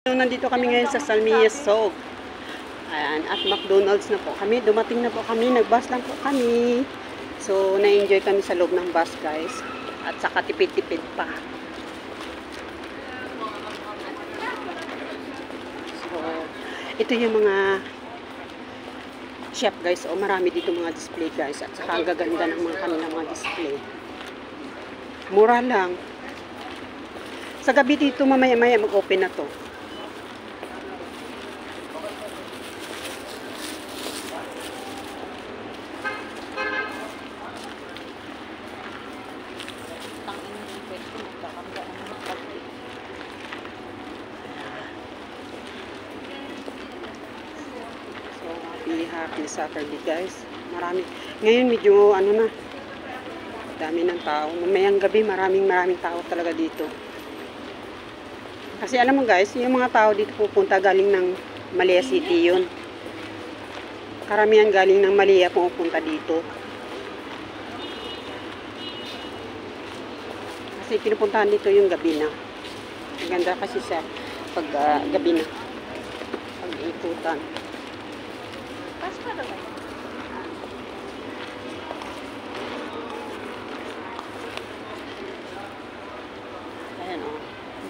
Nandito kami ngayon sa Salmiya Sog. Ayan, at McDonald's na po kami. Dumating na po kami. Nag-bus lang po kami. So, na-enjoy kami sa loob ng bus, guys. At saka tipid-tipid pa. So, ito yung mga shop, guys. O, marami dito mga display, guys. At saka ang gaganda ng mga kanilang mga display. Mura lang. Sa gabi dito, mamaya-maya mag-open na to. Happy Saturday, guys. Marami. Ngayon medyo ano na. Dami ng tao. Mamayang gabi maraming tao talaga dito. Kasi alam mo, guys, yung mga tao dito pupunta galing ng Malaya City yun. Karamihan galing ng Malaya pupunta dito. Kasi pinupuntahan dito yung gabi na. Maganda kasi sa pag gabi na. Pag-ikutan. Ayan o.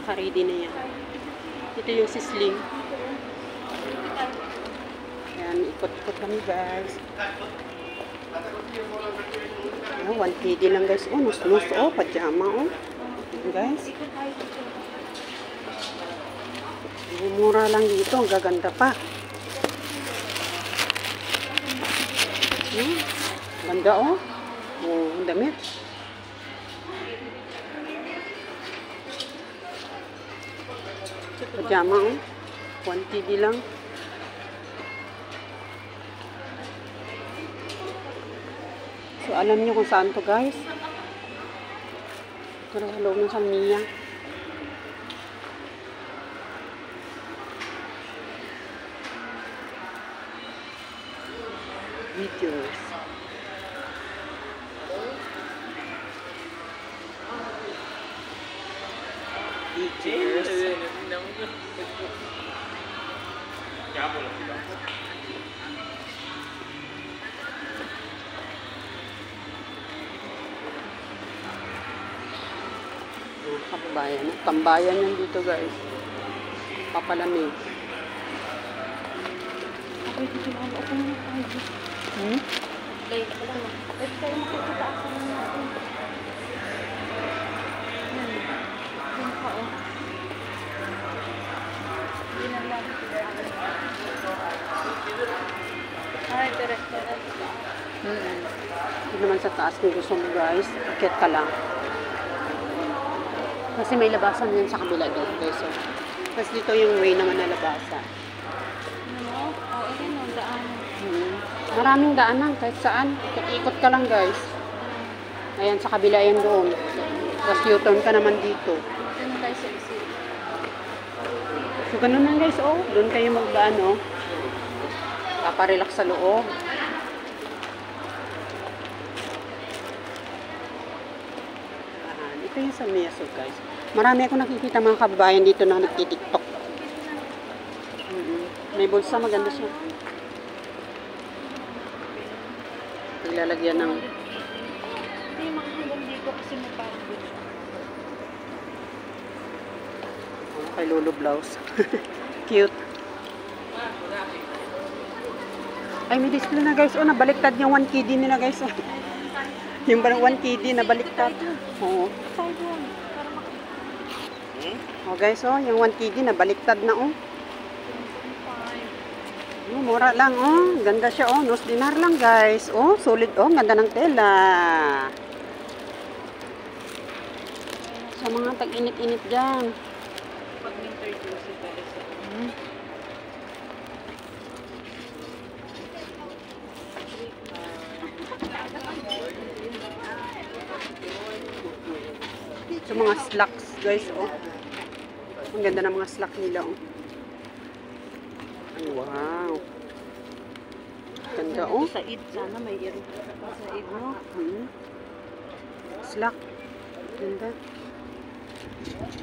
Naka-ready na yan. Ito yung sisling. Ayan, ikot-ikot kami, guys. Ayan, 1 KD lang, guys. Oh, nus-nus. Oh, pajama, oh. Ayan, guys. Mura lang dito. Ang gaganda pa. Ganda, oh. Oh, ang damit. Pajama, oh. 1 TV lang. So, alam nyo kung saan to, guys. Ito na sa loob ng Salmiya. Videos. Tambayan. Tambayan yan dito, guys. Papalamig. Okay, dito lang ako muna tayo. Play ka lang. Pwede tayo makikita ako natin. Yan ka, oh. Hindi na lang. Ay, teres-teres. Hindi naman sa taas kung gusto mo, guys. Akit ka lang. Kasi may labasan yan sa kabila doon, guys. So, tapos dito yung way naman na labasan. Ano? Oo, yun ang daan. Maraming daanan kahit saan. Ikot ka lang, guys. Ayan, sa kabila yan doon. Tapos U-turn ka naman dito. Doon tayo sa exit. So, ganun lang, guys. Oh, doon kayo magdaan, oh. Paparelax sa loob. Ito yung Salmiya Sog, guys. Marami ako nakikita mga kababayan dito na nagtitiktok. May bulsa, maganda siya. Ilalagyan ng... Hindi makahanggang dito kasi mapagod. Kay Lolo blouse. Cute. Ay, may display na, guys. Oh, nabaliktad yung 1 KD nila, guys. Yung parang 1 KD na baliktad. Oo. Oh, guys, oh, yung 1 KD na baliktad na, oh. Oh, mura lang, oh. Ganda siya, oh. Nos dinar lang, guys. Oh, solid, oh. Ganda ng tela. Sa mga tag-init-init dyan. Pag winter juicy pwede sa So, mga slacks, guys, oh. Ang ganda ng mga slack nila, oh. Ay, wow. Ganda, oh. Sa id, sana may iro sa id mo. Slack. Ganda.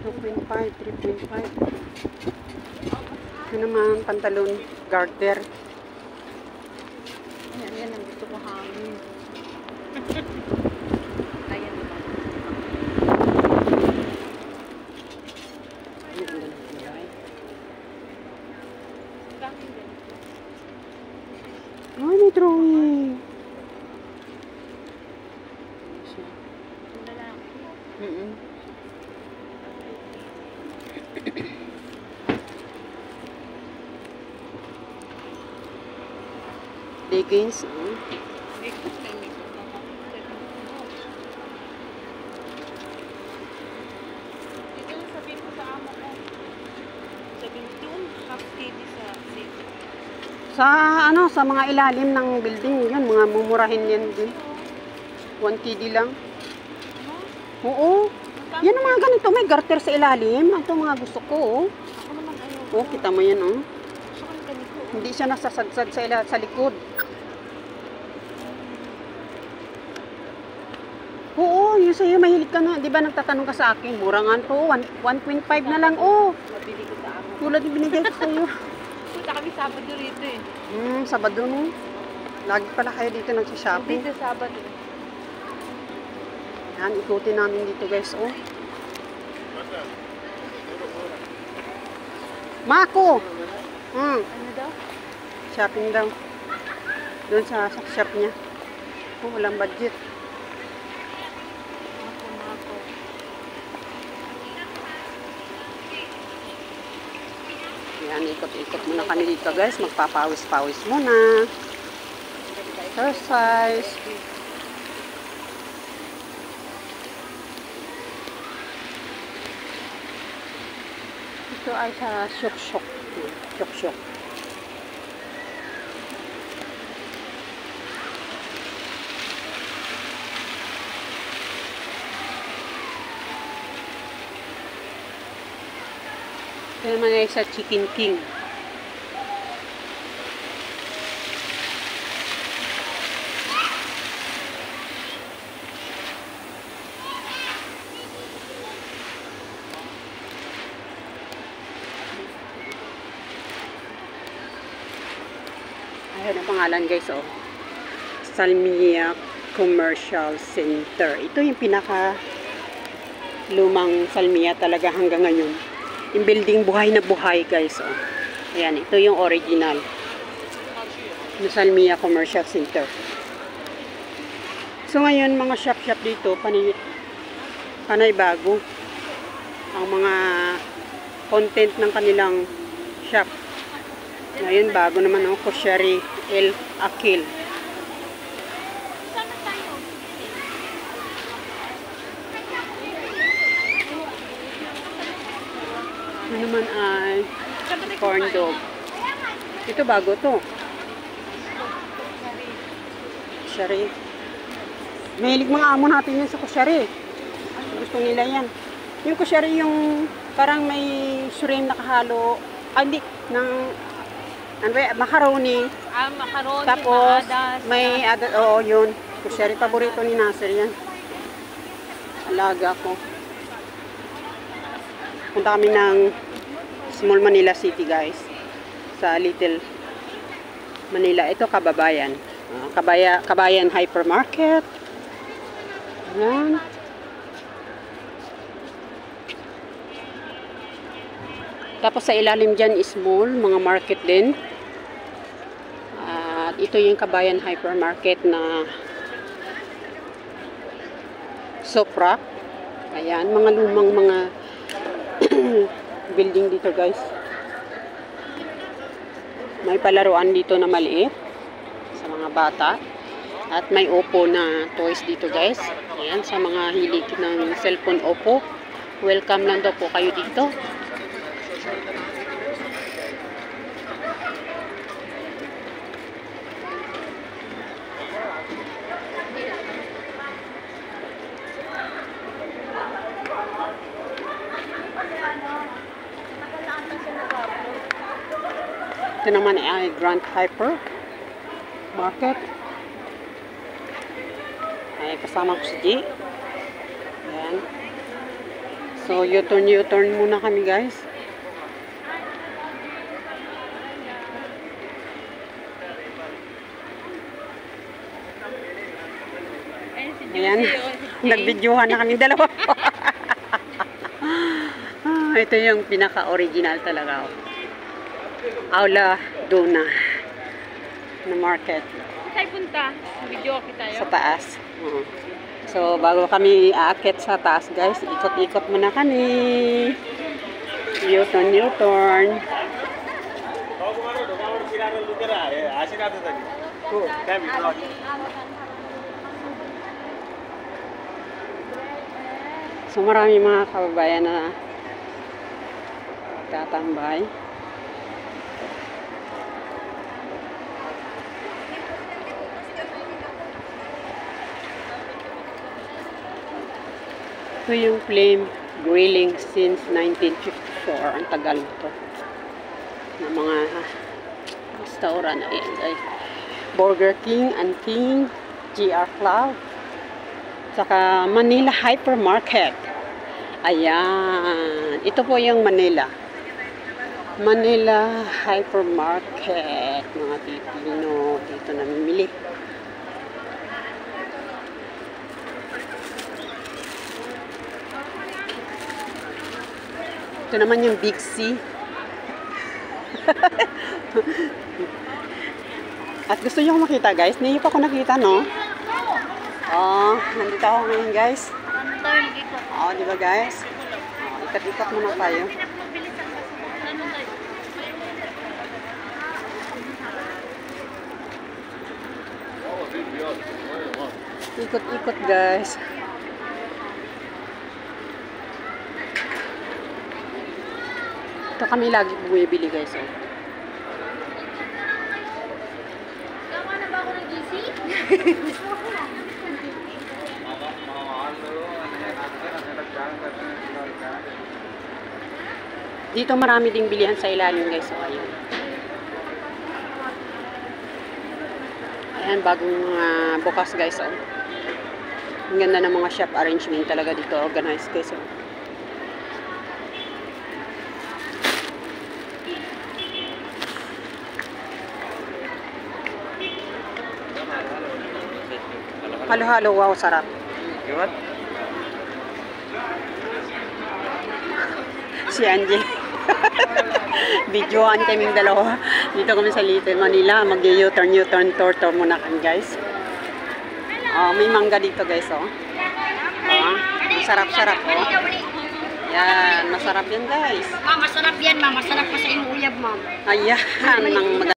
2.5, 3.5. Ito naman, pantalon, garter. Yan ang gusto ko hangin. Ayan naman. Bakit din? Ay, may drawing. Ang lalaki. Leggings. May gusto na may gusto ko. Dito yung sabihin ko sa amo ko. Sabihin ko doon, half KD sa city. Sa mga ilalim ng building, yun, mga mumurahin yan din. 1 KD lang. Ano? Oo. Yan ang mga ganito, may garter sa ilalim. Ito mga gusto ko, oh. Ako naman ayaw. Oh, kita mo yan, oh. Gusto ko yung ganito. Hindi siya nasasadsad sa likod. Oo, yun sa'yo, mahilig ka na. Di ba nagtatanong ka sa akin, mura nga to, 1.5 na lang, oh. Mabili ko sa amo. Tulad yung binigay ko sa'yo. Punta kami Sabado rito eh. Sabado no. Lagi pala kayo dito nagsishopping. Dito Sabado. Yan, ikutin namin dito guys, oh. Mako! Ano daw? Shopping daw. Doon sa shop niya. Oh, walang budget. Ako. Yan, ikot-ikot muna kami dito guys. Magpapawis-pawis muna. Exercise. Ito ay sa syok-syok. Syok-syok. Ito naman ay sa Chicken King. Ayan ang pangalan guys, oh. Salmia Commercial Center. Ito yung pinaka lumang Salmia talaga hanggang ngayon. Yung building buhay na buhay guys, oh. Ayan, ito yung original ng Salmia Commercial Center. So ngayon mga shop-shop dito panay bago ang mga content ng kanilang shop. Ngayon bago naman ang Koshari El Akil. Ano naman ay corn dog. Ito bago to. Koshari. Mahilig mga amo natin yan sa Koshari. Gusto nila yan. Yung Koshari yung parang may shrimp na kahalo. Hindi, ng ano ba, macaroni. Macaroni, Tapos, maadas. may adas, oo yun. Kusyari, paborito ni Nasir yan. Alaga ko. Punta kami ng Small Manila City guys. Sa Little Manila. Ito, Kababayan. Kabayan Hypermarket. Ayan. Tapos sa ilalim dyan is mall, mga market din. At ito yung Kabayan Hypermarket na Sopra. Ayan, mga lumang mga building dito guys. May palaruan dito na maliit sa mga bata. At may Oppo na toys dito guys. Ayan, sa mga hilig ng cellphone Oppo. Welcome lang daw po kayo dito. Ito naman ay Grand Hyper Market. Ay kasama ko si G. Ayan. So U-turn muna kami guys. Ayan. Nagbidyuhan na kami dalawa. Ito yung pinaka-original talaga. Aula Dona na market. Saan punta? Video kita Sa taas. So, bago kami aakyat sa taas, guys, ikot-ikot muna kami. U-turn, U-turn. So, marami mga kababayan na tatambay. Ito yung flame grilling since 1954. Ang tagal ito. Ng mga restaurant. Ayan, guys. Burger King and King, GR Club. Saka Manila Hypermarket. Ayan. Ito po yung Manila. Manila Hypermarket. Mga Pilipino dito namimili. Ito naman yung Big C. At gusto nyo makita, guys. Hindi pa ako nakita, no? Oh, nandito ako ngayon, guys. Oh, di ba, guys? Oh, ikat-ikat muna tayo. Ikot-ikot, guys. Ito kami lagi bumibili, guys. Oh. Tama na ba ako ng GC? Dito marami ding bilihan sa ilalim, guys. So, ayan. Ayan, bagong bukas, guys. Oh. Ang ganda ng mga shop arrangement talaga dito. Organized, guys. Oh. Halo-halo, wow, sarap. Si Angie. Videoan kaming dalawa. Dito kami sa Little Manila. Mag-U-turn tour muna kami, guys. May mangga dito, guys, oh. Masarap-sarap, oh. Yan, masarap yan, guys. Masarap yan, ma'am. Masarap pa sa imuyab, ma'am. Ayan, ng